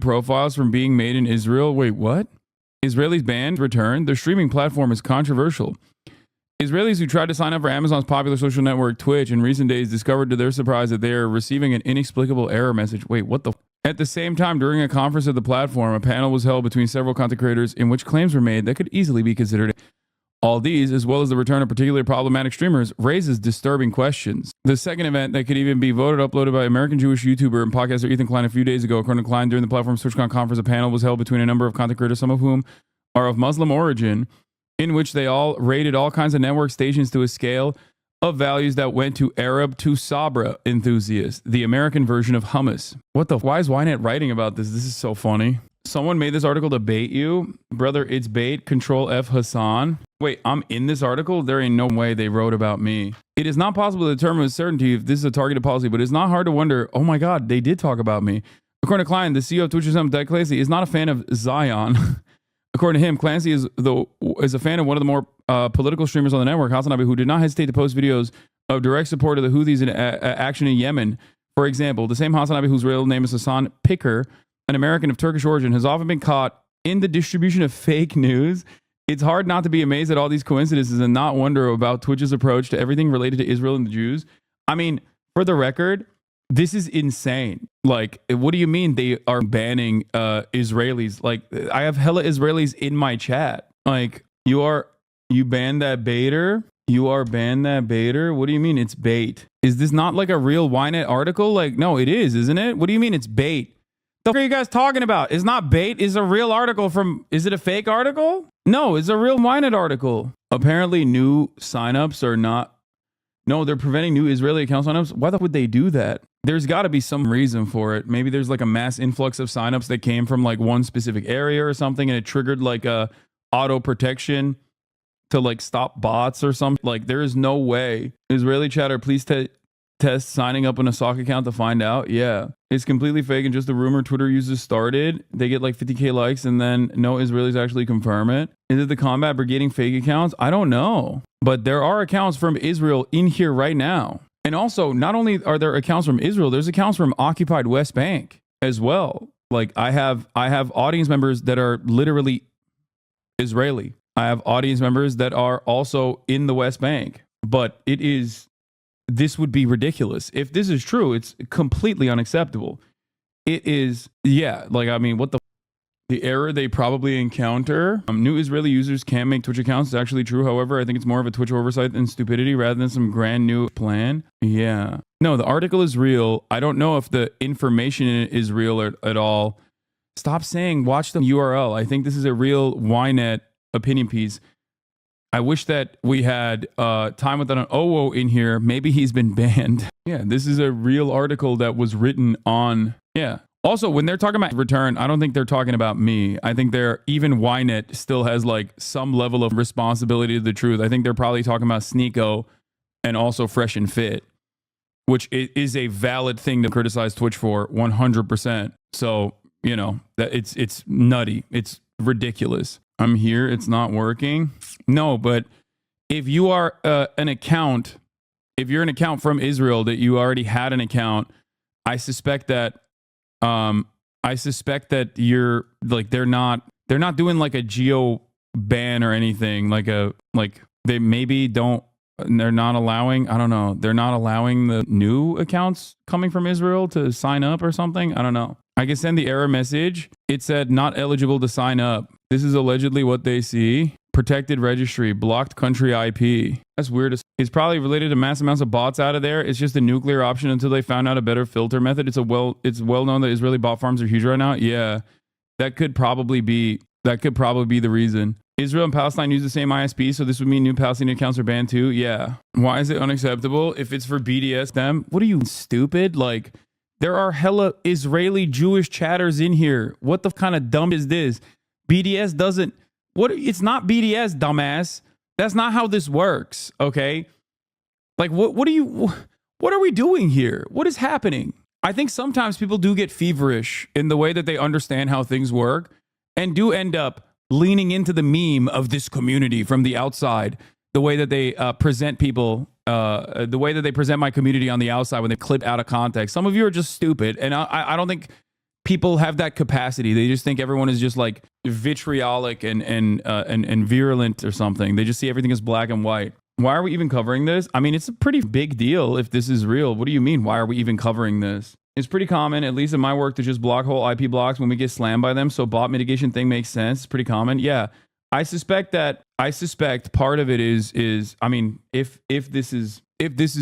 profiles from being made in Israel. Wait, what? Israelis banned return. The streaming platform is controversial. Israelis who tried to sign up for Amazon's popular social network Twitch in recent days discovered to their surprise that they are receiving an inexplicable error message. Wait, what the? At the same time, during a conference at the platform, a panel was held between several content creators in which claims were made that could easily be considered. All these, as well as the return of particularly problematic streamers, raises disturbing questions. The second event that could even be voted uploaded by American Jewish YouTuber and podcaster Ethan Klein a few days ago. According to Klein, during the platform's TwitchCon conference, a panel was held between a number of content creators, some of whom are of Muslim origin, in which they all rated all kinds of network stations to a scale of values that went to Arab to Sabra enthusiasts, the American version of hummus. What the? Why is Ynet writing about this? This is so funny. Someone made this article to bait you. Brother, it's bait. Control F Hasan. Wait, I'm in this article? There ain't no way they wrote about me. It is not possible to determine with certainty if this is a targeted policy, but it's not hard to wonder, oh my God, they did talk about me. According to Klein, the CEO of Twitch's Doug Clancy is not a fan of Zion. According to him, Clancy is a fan of one of the more political streamers on the network, HasanAbi, who did not hesitate to post videos of direct support of the Houthis in action in Yemen. For example, the same HasanAbi, whose real name is Hasan Picker, an American of Turkish origin, has often been caught in the distribution of fake news. It's hard not to be amazed at all these coincidences and not wonder about Twitch's approach to everything related to Israel and the Jews. I mean, for the record, this is insane. Like, what do you mean they are banning Israelis? Like, I have hella Israelis in my chat. Like, you banned that baiter? You are banned that baiter? What do you mean it's bait? Is this not like a real Ynet article? Like, no, it is, isn't it? What do you mean it's bait? The fuck are you guys talking about? It's not bait. It's a real article from... Is it a fake article? No, it's a real Ynet article. Apparently, new signups are not... No, they're preventing new Israeli account signups. Why the fuck would they do that? There's got to be some reason for it. Maybe there's like a mass influx of signups that came from like one specific area or something, and it triggered like a auto protection to like stop bots or something. Like, there is no way. Israeli chatter, please test signing up on a sock account to find out. Yeah, it's completely fake and just a rumor Twitter users started. They get like 50k likes and then no Israelis actually confirm it. Is it the combat brigading fake accounts? I don't know, but there are accounts from Israel in here right now. And also, not only are there accounts from Israel, there's accounts from occupied West Bank as well. Like, I have audience members that are literally Israeli. I have audience members that are also in the West Bank. But this would be ridiculous. If this is true, it's completely unacceptable. It is, yeah, like, I mean, what the error they probably encounter. New Israeli users can make Twitch accounts. It's actually true. However, I think it's more of a Twitch oversight than stupidity rather than some grand new plan. Yeah. No, the article is real. I don't know if the information in it is real at all. Stop saying watch the URL. I think this is a real Ynet opinion piece. I wish that we had time without an OO in here. Maybe he's been banned. Yeah, this is a real article that was written on... Yeah. Also, when they're talking about return, I don't think they're talking about me. I think even Ynet still has like some level of responsibility to the truth. I think they're probably talking about Sneeko and also Fresh and Fit, which is a valid thing to criticize Twitch for 100%. So, you know, that it's nutty. It's ridiculous. I'm here. It's not working. No, but if you are an account, if you're an account from Israel that you already had an account, I suspect that you're like, they're not doing like a geo ban or anything, they maybe don't, they're not allowing, I don't know, they're not allowing the new accounts coming from Israel to sign up or something. I don't know. I can send the error message. It said not eligible to sign up. This is allegedly what they see. Protected registry, blocked country IP. That's weird. It's probably related to mass amounts of bots out of there. It's just a nuclear option until they found out a better filter method. It's well known that Israeli bot farms are huge right now. Yeah, that could probably be the reason. Israel and Palestine use the same ISP, so this would mean new Palestinian accounts are banned too. Yeah. Why is it unacceptable if it's for BDS? Them? What are you, stupid? Like, there are hella Israeli Jewish chatters in here. What the kind of dumb is this? BDS doesn't. What? It's not BDS, dumbass. That's not how this works, okay? Like, what are we doing here? What is happening? I think sometimes people do get feverish in the way that they understand how things work and do end up leaning into the meme of this community from the outside, the way that they present people, the way that they present my community on the outside when they clip out of context. Some of you are just stupid, and I don't think people have that capacity. They just think everyone is just like vitriolic and virulent or something. They just see everything as black and white. Why are we even covering this? I mean, it's a pretty big deal if this is real. What do you mean? Why are we even covering this? It's pretty common, at least in my work, to just block whole IP blocks when we get slammed by them. So bot mitigation thing makes sense. It's pretty common. Yeah. I suspect part of it is I mean, if this is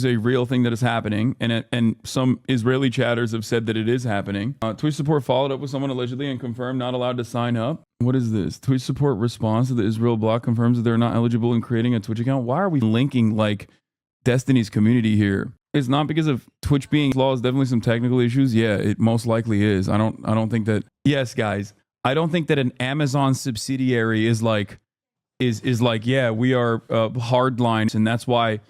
a real thing that is happening, and some Israeli chatters have said that it is happening. Twitch support followed up with someone allegedly and confirmed not allowed to sign up. What is this? Twitch support response to the Israel block confirms that they're not eligible in creating a Twitch account. Why are we linking like Destiny's community here? It's not because of Twitch being flaws. Definitely some technical issues. Yeah, it most likely is. I don't think that. Yes, guys. I don't think that an Amazon subsidiary is like, yeah, we are hardlines, and that's why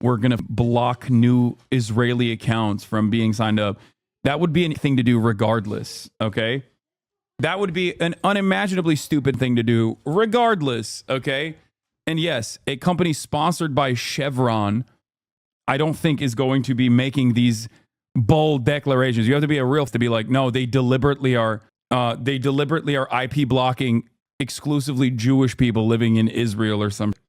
we're going to block new Israeli accounts from being signed up. That would be a thing to do regardless, okay? That would be an unimaginably stupid thing to do regardless, okay? And yes, a company sponsored by Chevron, I don't think is going to be making these bold declarations. You have to be a real to be like, no, they deliberately are IP blocking exclusively Jewish people living in Israel or something.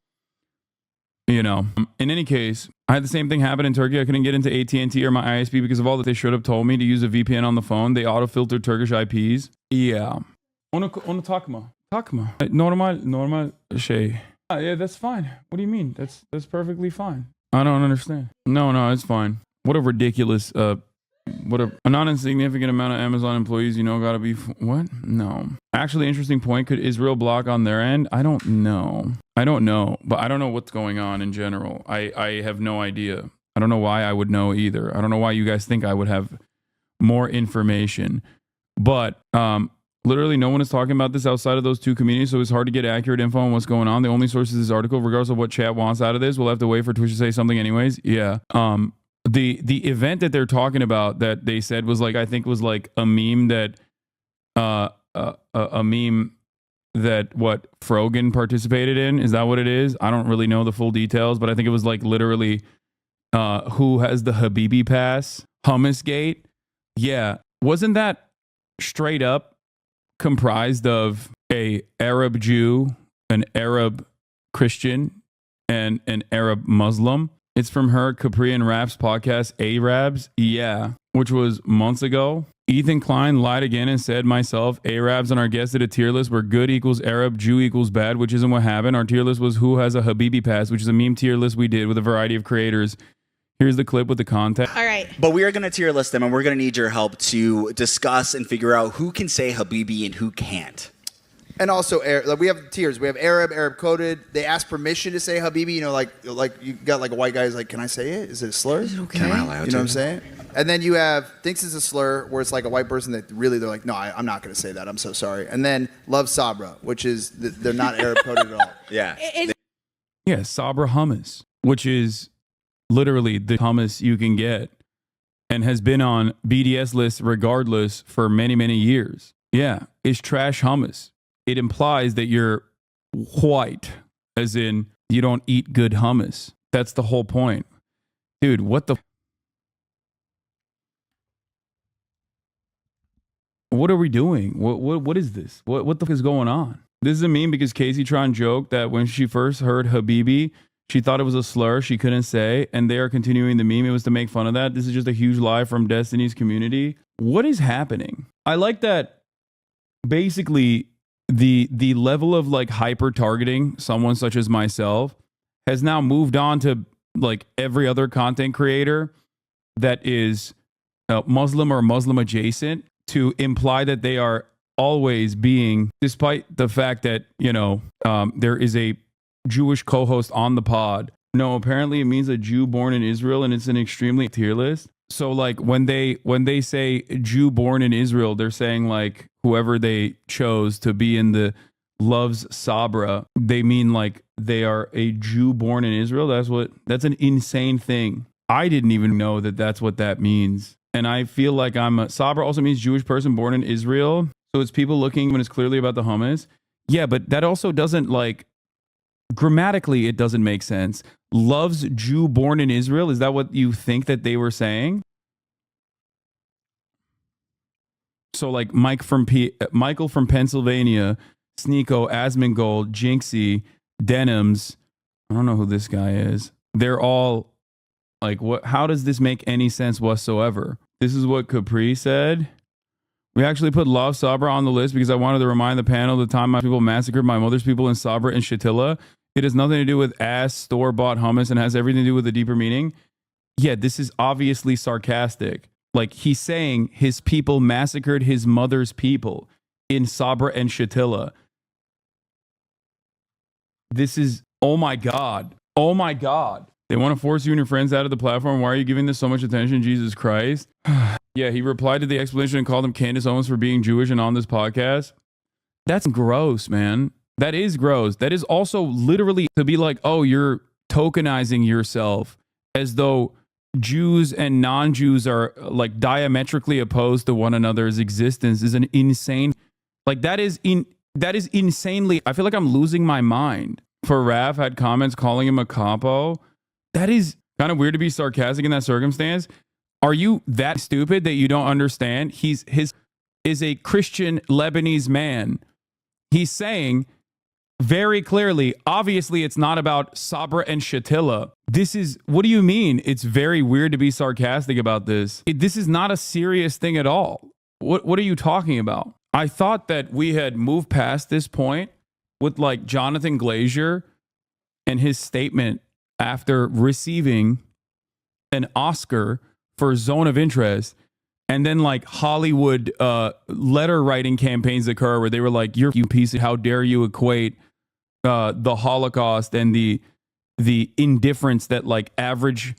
You know, in any case, I had the same thing happen in Turkey. I couldn't get into AT&T or my ISP because of all that they should have told me to use a VPN on the phone. They auto-filtered Turkish IPs. Yeah. Onu takma. Normal şey. Yeah, that's fine. What do you mean? That's perfectly fine. I don't understand. No, it's fine. What a ridiculous a not insignificant amount of Amazon employees, gotta be what? No. Actually, interesting point. Could Israel block on their end? I don't know, but I don't know what's going on in general. I have no idea. I don't know why I would know either. I don't know why you guys think I would have more information, but literally no one is talking about this outside of those two communities, so it's hard to get accurate info on what's going on. The only source is this article. Regardless of what chat wants out of this, we'll have to wait for Twitch to say something anyways. Yeah. The event that they're talking about that they said was like, I think was like a meme that what Frogan participated in. Is that what it is? I don't really know the full details, but I think it was like literally who has the Habibi pass, Hummus Gate. Yeah. Wasn't that straight up comprised of a Arab Jew, an Arab Christian, and an Arab Muslim? It's from her Capri and Raps podcast, Arabs. Yeah, which was months ago. Ethan Klein lied again and said, myself, Arabs and our guest did a tier list where good equals Arab, Jew equals bad, which isn't what happened. Our tier list was who has a Habibi pass, which is a meme tier list we did with a variety of creators. Here's the clip with the context. All right. But we are going to tier list them, and we're going to need your help to discuss and figure out who can say Habibi and who can't. And also, we have tiers. We have Arab coded. They ask permission to say Habibi. Like you got like a white guy who's like, can I say it? Is it a slur? Is it okay? Am I allowed to? You know what I'm saying? And then you have thinks it's a slur, where it's like a white person that really they're like, no, I'm not going to say that. I'm so sorry. And then love Sabra, which is they're not Arab coded at all. Yeah. Yeah, Sabra hummus, which is literally the hummus you can get and has been on BDS lists regardless for many, many years. Yeah, it's trash hummus. It implies that you're white, as in you don't eat good hummus. That's the whole point. Dude, what the... What are we doing? What is this? What the fuck is going on? This is a meme because Casey Tron joked that when she first heard Habibi, she thought it was a slur she couldn't say, and they are continuing the meme. It was to make fun of that. This is just a huge lie from Destiny's community. What is happening? I like that basically the level of like hyper targeting someone such as myself has now moved on to like every other content creator that is Muslim or Muslim adjacent, to imply that they are always being, despite the fact that, there is a Jewish co-host on the pod. No, apparently it means a Jew born in Israel, and it's an extremely tier list. So like when they say Jew born in Israel, they're saying like whoever they chose to be in the loves Sabra, they mean like they are a Jew born in Israel. That's an insane thing. I didn't even know that that's what that means. And I feel like Sabra also means Jewish person born in Israel. So it's people looking when it's clearly about the hummus. Yeah, but that also doesn't like, grammatically, it doesn't make sense. Loves Jew born in Israel. Is that what you think that they were saying? So like Michael from Pennsylvania, Sneeko, Asmongold, Jinxie, Denims. I don't know who this guy is. They're all like, what? How does this make any sense whatsoever? This is what Capri said. We actually put Love Sabra on the list because I wanted to remind the panel the time my people massacred my mother's people in Sabra and Shatila. It has nothing to do with ass store-bought hummus and has everything to do with a deeper meaning. Yeah, this is obviously sarcastic. Like, he's saying his people massacred his mother's people in Sabra and Shatila. This is, oh my God. Oh my God. They want to force you and your friends out of the platform. Why are you giving this so much attention, Jesus Christ? Yeah, he replied to the explanation and called him Candace Owens for being Jewish and on this podcast. That's gross, man. That is gross. That is also literally to be like, oh, you're tokenizing yourself as though Jews and non-Jews are like diametrically opposed to one another's existence is an insane, like that is insanely, I feel like I'm losing my mind. For Raph had comments calling him a capo. That is kind of weird to be sarcastic in that circumstance. Are you that stupid that you don't understand? His is a Christian Lebanese man. He's saying very clearly, obviously, it's not about Sabra and Shatila. This is, what do you mean? It's very weird to be sarcastic about this. This is not a serious thing at all. What are you talking about? I thought that we had moved past this point with like Jonathan Glazer and his statement after receiving an Oscar for Zone of Interest. And then like Hollywood letter writing campaigns occur where they were like, you piece of, how dare you equate the Holocaust and the indifference that like average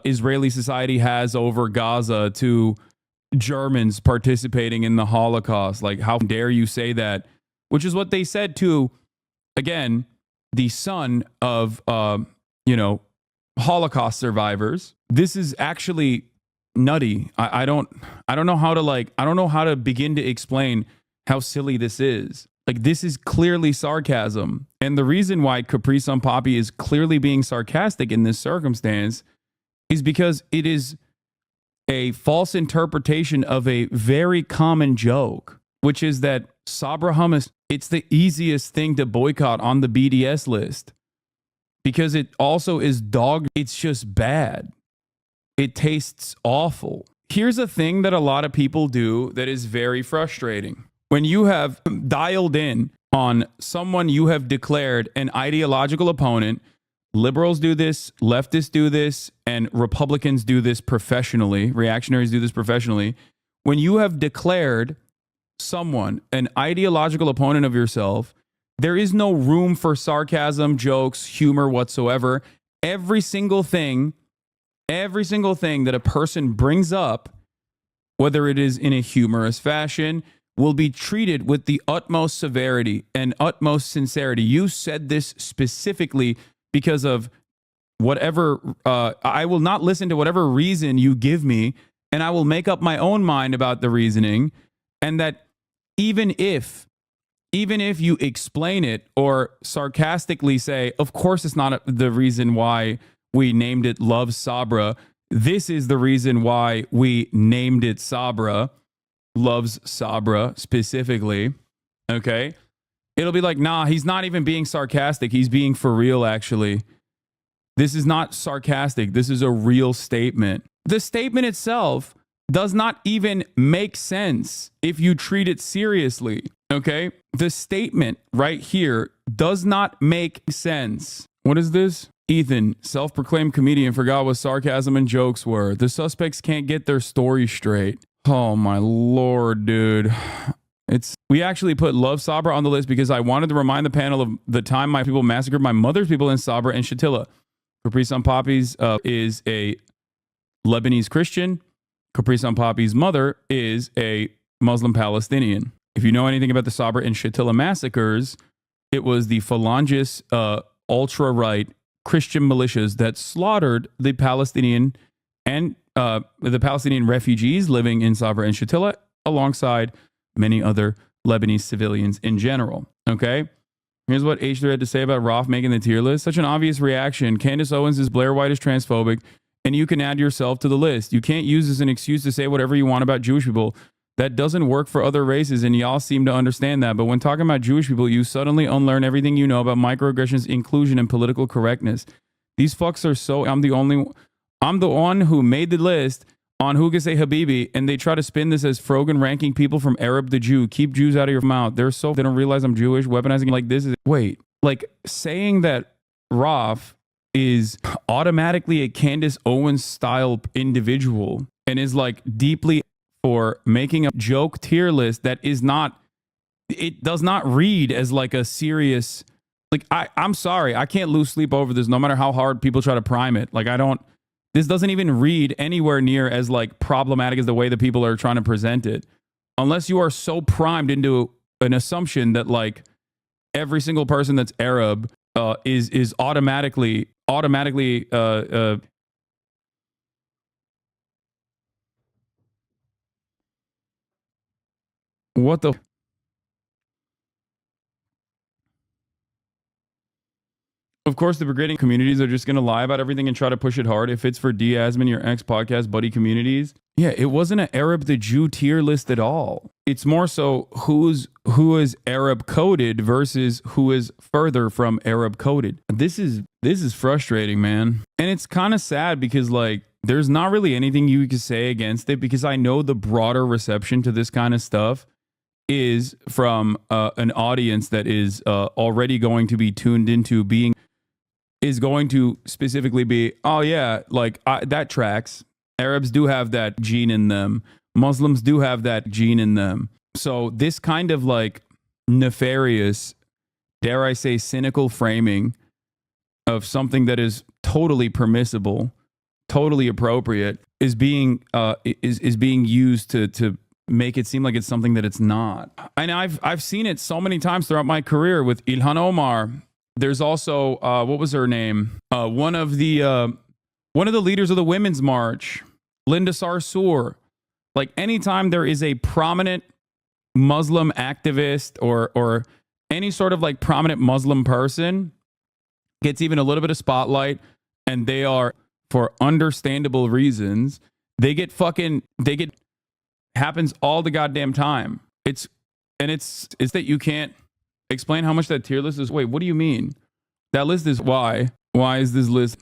Israeli society has over Gaza to Germans participating in the Holocaust. Like, how dare you say that? Which is what they said to, again, the son of, Holocaust survivors. This is actually nutty. I don't know how to begin to explain how silly this is. Like, this is clearly sarcasm. And the reason why Capri Sun Poppy is clearly being sarcastic in this circumstance is because it is a false interpretation of a very common joke, which is that Sabra hummus, it's the easiest thing to boycott on the BDS list because it also is dog. It's just bad. It tastes awful. Here's a thing that a lot of people do that is very frustrating. When you have dialed in on someone you have declared an ideological opponent, liberals do this, leftists do this, and Republicans do this professionally, reactionaries do this professionally. When you have declared someone an ideological opponent of yourself, there is no room for sarcasm, jokes, humor whatsoever. Every single thing that a person brings up, whether it is in a humorous fashion, will be treated with the utmost severity and utmost sincerity. You said this specifically because of whatever, I will not listen to whatever reason you give me, and I will make up my own mind about the reasoning. And that even if you explain it or sarcastically say, of course it's not the reason why we named it Love Sabra, this is the reason why we named it Sabra, Loves Sabra specifically, okay? It'll be like, nah, he's not even being sarcastic. He's being for real, actually. This is not sarcastic. This is a real statement. The statement itself does not even make sense if you treat it seriously, okay? The statement right here does not make sense. What is this? Ethan, self-proclaimed comedian, forgot what sarcasm and jokes were. The suspects can't get their story straight. Oh my Lord, dude. We actually put Love Sabra on the list because I wanted to remind the panel of the time my people massacred my mother's people in Sabra and Shatila. Capri Sun Poppy's is a Lebanese Christian. Capri Sun Poppy's mother is a Muslim Palestinian. If you know anything about the Sabra and Shatila massacres, it was the Phalangist ultra-right Christian militias that slaughtered the Palestinian and the Palestinian refugees living in Sabra and Shatila alongside many other Lebanese civilians in general. Okay? Here's what H3 had to say about Roth making the tier list. Such an obvious reaction. Candace Owens is Blair White is transphobic, and you can add yourself to the list. You can't use this as an excuse to say whatever you want about Jewish people. That doesn't work for other races, and y'all seem to understand that. But when talking about Jewish people, you suddenly unlearn everything you know about microaggressions, inclusion, and political correctness. These fucks are so... I'm the one who made the list on who can say Habibi, and they try to spin this as Frogan ranking people from Arab to Jew. Keep Jews out of your mouth. They don't realize I'm Jewish. Weaponizing like this is... Wait, like saying that Raf is automatically a Candace Owens style individual and is like deeply for making a joke tier list that is not, it does not read as like a serious, like I'm sorry, I can't lose sleep over this no matter how hard people try to prime it. Like this doesn't even read anywhere near as like problematic as the way that people are trying to present it. Unless you are so primed into an assumption that like every single person that's Arab is automatically what the... Of course, the brigadier communities are just going to lie about everything and try to push it hard. If it's for Diazman, your ex-podcast buddy communities. Yeah, it wasn't an Arab to Jew tier list at all. It's more so who is Arab coded versus who is further from Arab coded. This is frustrating, man. And it's kind of sad because like there's not really anything you can say against it, because I know the broader reception to this kind of stuff is from an audience that is already going to be tuned into being... is going to specifically be, oh yeah, like that tracks. Arabs do have that gene in them. Muslims do have that gene in them. So this kind of like nefarious, dare I say, cynical framing of something that is totally permissible, totally appropriate, is being used to make it seem like it's something that it's not. And I've seen it so many times throughout my career with Ilhan Omar. There's also what was her name? One of the leaders of the Women's March, Linda Sarsour. Like anytime there is a prominent Muslim activist or any sort of like prominent Muslim person gets even a little bit of spotlight, and they are, for understandable reasons, happens all the goddamn time. It's that you can't explain how much that tier list is. Wait, what do you mean? That list is why? Why is this list?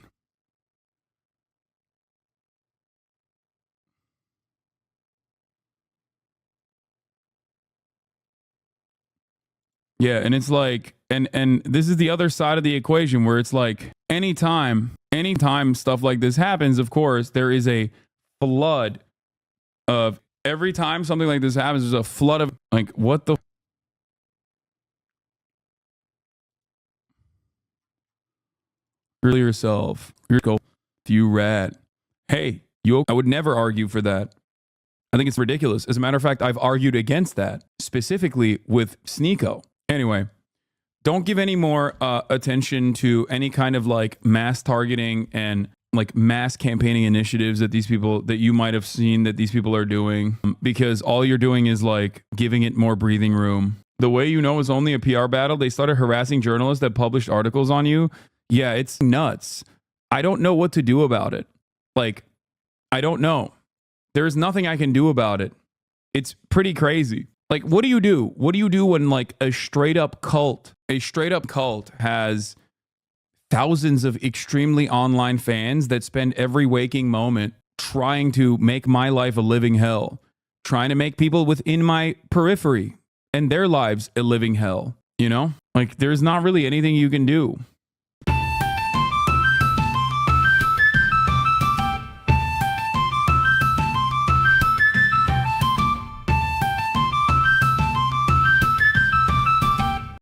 Yeah, and it's like, and this is the other side of the equation where it's like anytime stuff like this happens, of course, there is a flood of... Every time something like this happens, there's a flood of like, what the... Really yourself. You rat. Hey, I would never argue for that. I think it's ridiculous. As a matter of fact, I've argued against that, specifically with Sneeko. Anyway, don't give any more attention to any kind of like mass targeting and like mass campaigning initiatives that you might have seen that these people are doing, because all you're doing is like giving it more breathing room. The way you know it's only a PR battle, they started harassing journalists that published articles on you. Yeah, it's nuts. I don't know what to do about it. Like, I don't know. There's nothing I can do about it. It's pretty crazy. Like, what do you do? What do you do when like a straight up cult has thousands of extremely online fans that spend every waking moment trying to make my life a living hell, trying to make people within my periphery and their lives a living hell, you know? Like, there's not really anything you can do.